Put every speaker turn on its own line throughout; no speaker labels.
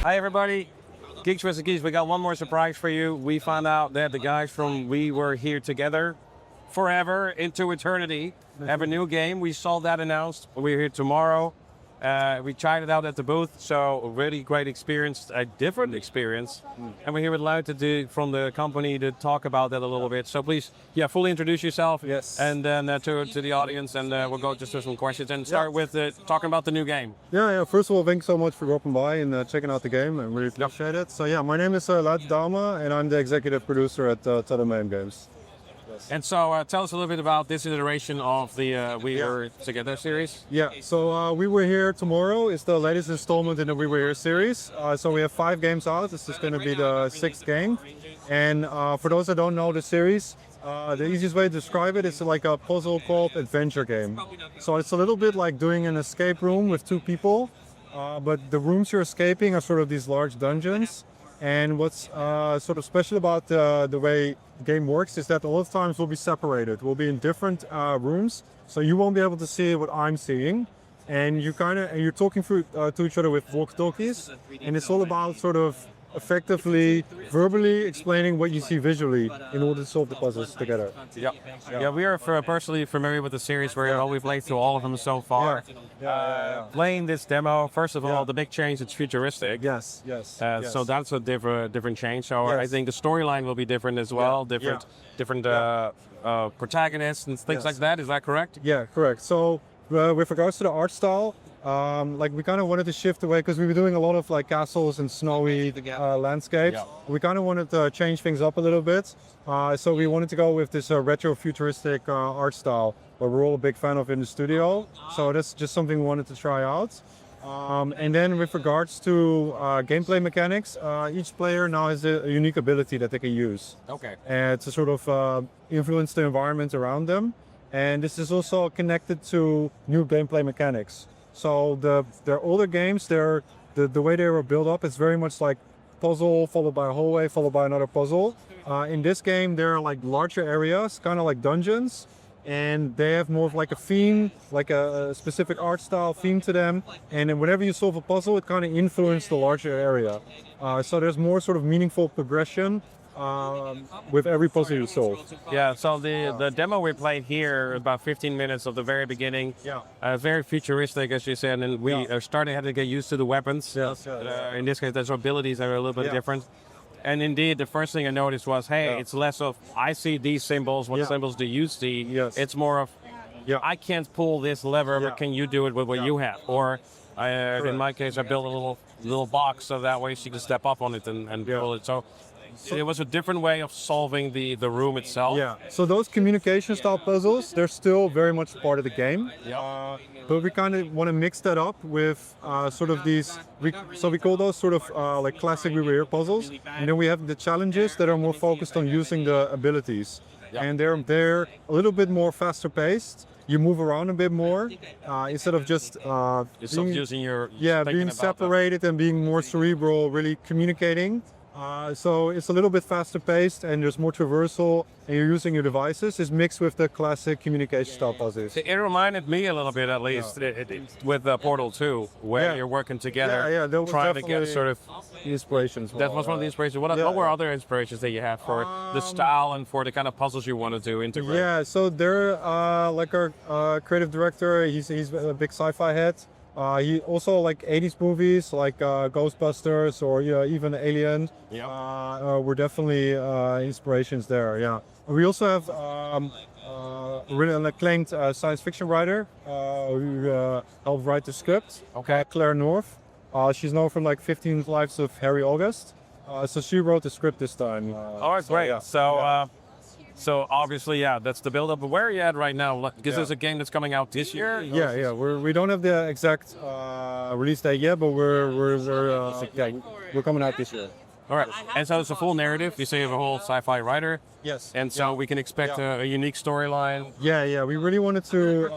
Hi everybody, Geeks vs. Geeks, we got one more surprise for you. We found out that the guys from We Were Here Together Forever into Eternity have a new game. We saw that announced. We're here tomorrow. We tried it out at the booth, so a really great experience, a different experience. And we're here with Luite from the company to talk about that a little bit. So please, fully introduce yourself.
Yes.
And then to the audience, and we'll go just to some questions and start with talking about the new game.
Yeah. First of all, thanks so much for dropping by and checking out the game. I really appreciate it. So my name is Luite Douma, and I'm the executive producer at Total Mayhem Games.
And so tell us a little bit about this iteration of the We Were Together series.
Yeah, so We Were Here Tomorrow is the latest installment in the We Were Here series. So we have 5 games out. This is going to be the 6th game. And for those that don't know the series, the easiest way to describe it is like a puzzle co-op adventure game. So it's a little bit like doing an escape room with 2 people, but the rooms you're escaping are sort of these large dungeons. And what's sort of special about the way the game works is that a lot of times we'll be separated. We'll be in different rooms, so you won't be able to see what I'm seeing. And you're talking to each other with walkie-talkies, and it's all about sort of effectively verbally explaining what you see visually in order to solve the puzzles together.
Yeah, we are personally familiar with the series. We've played through all of them so far. Playing this demo, first of all, the big change, it's futuristic.
Yes.
So that's a different change. So I think the storyline will be different as well. Different protagonists and things like that. Is that correct?
Yeah, correct. So with regards to the art style, we kind of wanted to shift away because we were doing a lot of like castles and snowy landscapes. We kind of wanted to change things up a little bit. So we wanted to go with this retro-futuristic art style, where we're all a big fan of in the studio. So that's just something we wanted to try out. And then with regards to gameplay mechanics, each player now has a unique ability that they can use.
Okay.
To sort of influence the environment around them. And this is also connected to new gameplay mechanics. So their older games, the way they were built up is very much like puzzle followed by a hallway followed by another puzzle. In this game, they're like larger areas, kind of like dungeons, and they have more of like a theme, like a specific art style theme to them. And then whenever you solve a puzzle, it kind of influences the larger area. So there's more sort of meaningful progression with every puzzle you solve.
Yeah, so the demo we played here, about 15 minutes of the very beginning, very futuristic, as you said, and we are starting to get used to the weapons. In this case, there's abilities that are a little bit different. And indeed, the first thing I noticed was, hey, it's less of, I see these symbols, what symbols do you see? It's more of, I can't pull this lever, but can you do it with what you have? Or in my case, I built a little box so that way she can step up on it and pull it. So it was a different way of solving the room itself.
Yeah, so those communication style puzzles, they're still very much part of the game. But we kind of want to mix that up with sort of these, so we call those sort of like classic We Were Here puzzles. And then we have the challenges that are more focused on using the abilities. And they're a little bit more faster paced. You move around a bit more instead of just
using your
being separated and being more cerebral, really communicating. So it's a little bit faster paced and there's more traversal and you're using your devices. It's mixed with the classic communication style puzzles.
It reminded me a little bit, at least, with Portal 2, where you're working together,
that was
trying to get sort of
inspirations.
that was one of the inspirations. What were other inspirations that you have for the style and for the kind of puzzles you wanted to integrate?
Yeah, so they're like our creative director. He's a big sci-fi head. He also like 80s movies like Ghostbusters or even Alien. Were definitely inspirations there. Yeah. We also have really an acclaimed science fiction writer who helped write the script.
Okay.
Claire North. She's known from like 15 Lives of Harry August. So she wrote the script this time.
All right, great.
Yeah.
So obviously, that's the build-up. But where are you at right now? Because there's a game that's coming out this year.
Yeah. We don't have the exact release date yet, but we're coming out this year.
All right. And so it's a full narrative. You say you have a whole sci-fi writer.
Yes.
And so we can expect a unique storyline.
Yeah. We really wanted to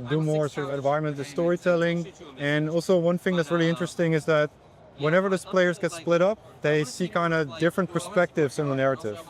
do more sort of environmental storytelling. And also one thing that's really interesting is that whenever the players get split up, they see kind of different perspectives in the narrative.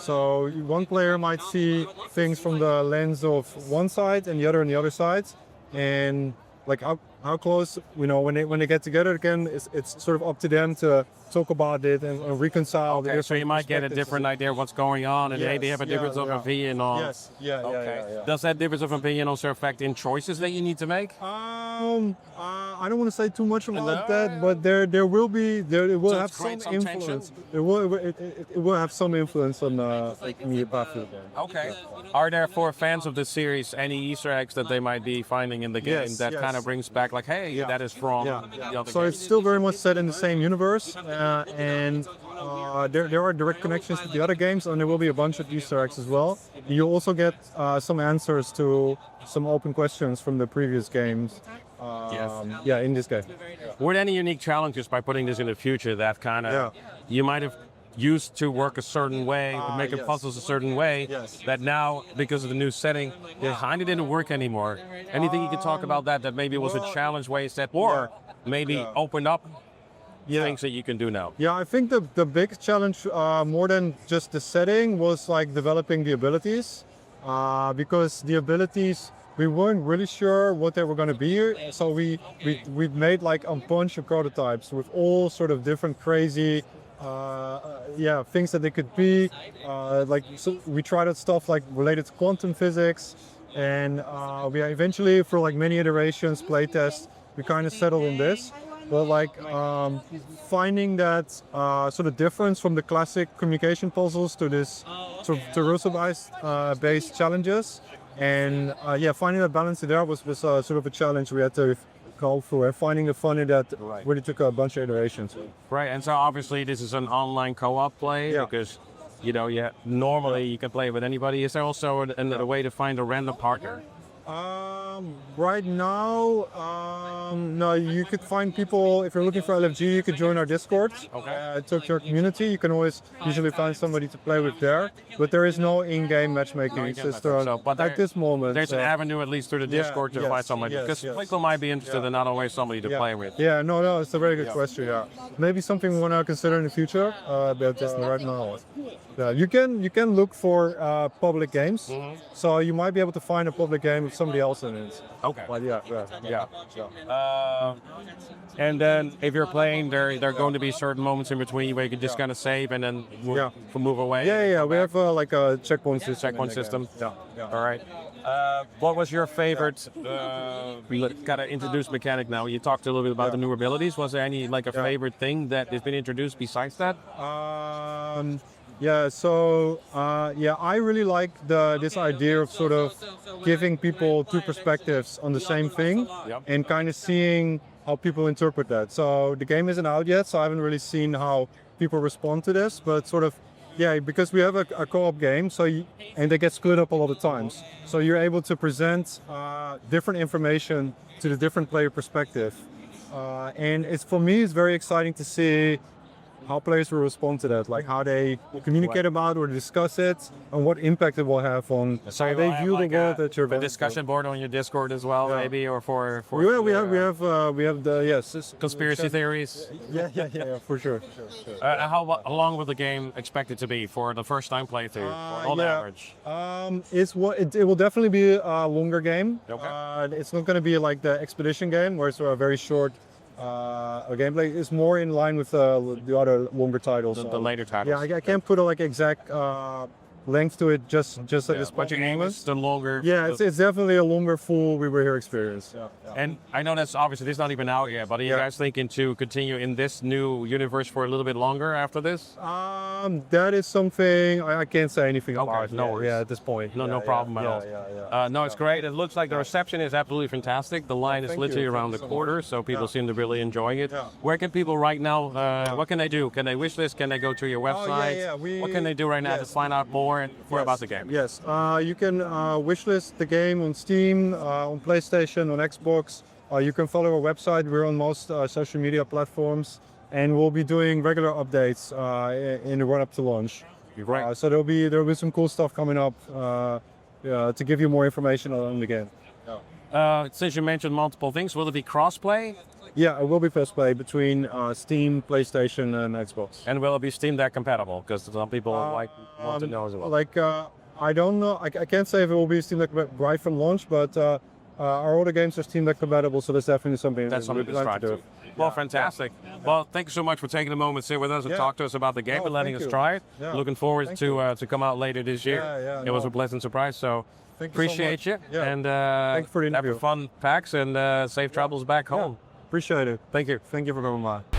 So one player might see things from the lens of one side and the other on the other side. And like how close, when they get together again, it's sort of up to them to talk about it and reconcile.
Okay, so you might get a different idea of what's going on and maybe have a difference of opinion on.
Yes, yeah.
Does that difference of opinion also affect in choices that you need to make?
I don't want to say too much about that, but it will have some influence. It will have some influence on me about it.
Okay. Are there, for fans of the series, any Easter eggs that they might be finding in the game that kind of brings back like, hey, that is from the other
So
game?
it's still very much set in the same universe, and there are direct connections to the other games, and there will be a bunch of Easter eggs as well. You'll also get some answers to some open questions from the previous games. In this game.
Were there any unique challenges by putting this in the future that kind of you might have used to work a certain way, making puzzles a certain way, that now, because of the new setting, it kind of didn't work anymore? Anything you could talk about that maybe was a challenge where you said, or maybe opened up things that you can do now?
Yeah, I think the big challenge, more than just the setting, was like developing the abilities, because the abilities, we weren't really sure what they were going to be. So we made like a bunch of prototypes with all sort of different crazy things that they could be. So we tried out stuff like related to quantum physics, and we eventually, for like many iterations, playtests, we kind of settled on this. But like finding that sort of difference from the classic communication puzzles to this sort of traversal based challenges, and finding that balance there was sort of a challenge we had to go through, and finding the fun in that really took a bunch of iterations.
Right, and so obviously this is an online co-op play because normally you can play with anybody. Is there also another way to find a random partner?
Right now, no, you could find people, if you're looking for LFG, you could join our Discord. Talk to our community. You can always usually find somebody to play with there, but there is no in-game matchmaking system at this moment.
There's an avenue, at least through the Discord, to find somebody, because people might be interested in not always somebody to play with.
Yeah, no, it's a very good question, Maybe something we want to consider in the future, but right now. You can look for public games, so you might be able to find a public game with somebody else in it.
Okay.
But
and then if you're playing, there are going to be certain moments in between where you can just kind of save and then move away.
Yeah. We have like a checkpoint system.
Yeah. All right. What was your favorite kind of introduced mechanic now? You talked a little bit about the new abilities. Was there any like a favorite thing that has been introduced besides that? I really like this idea of sort of giving people two perspectives on the same thing and kind of seeing how people interpret that. So the game isn't out yet, so I haven't really seen how people respond to this, but sort of, because we have a co-op game, and they get split up a lot of times. So you're able to present different information to the different player perspective. And for me, it's very exciting to see
how players will respond to that, like how they communicate about or discuss it, and what impact it will have on how they view the world that you're
a discussion board on your Discord as well, maybe, or for
we have the
conspiracy theories.
Yeah, for sure.
How long will the game expected to be for the first time playthrough on average?
It will definitely be a longer game.
Okay.
It's not going to be like the expedition game where it's a very short gameplay. It's more in line with the other longer titles.
The later titles.
Yeah, I can't put a exact length to it just at this point.
But your game is the longer.
Yeah, it's definitely a longer full We Were Here experience.
And I know that's obviously this is not even out yet, but are you guys thinking to continue in this new universe for a little bit longer after this?
That is something I can't say anything about.
No worries.
Yeah, at this point.
No problem at all. No, it's great. It looks like the reception is absolutely fantastic. The line is literally around the corner, so people seem to really enjoying it. Where can people right now, what can they do? Can they wish list? Can they go to your website? What can they do right now to find out more about the game?
Yes, you can wishlist the game on Steam, on PlayStation, on Xbox. You can follow our website. We're on most social media platforms, and we'll be doing regular updates in the run-up to launch.
Right.
So there'll be some cool stuff coming up to give you more information on the game.
Since you mentioned multiple things, will it be cross-play?
Yeah, it will be cross-play between Steam, PlayStation, and Xbox.
And will it be Steam Deck compatible? Because some people want to know as well.
I don't know. I can't say if it will be Steam Deck right from launch, but our older games are Steam Deck compatible, so that's definitely something
to strive to. Well, fantastic. Well, thank you so much for taking a moment to sit with us and talk to us about the game and letting us try it. Looking forward to come out later this year. It was a pleasant surprise, so appreciate you. And
thank you for the interview.
Have a fun PAX and safe travels back home.
Appreciate it.
Thank you.
Thank you for coming by.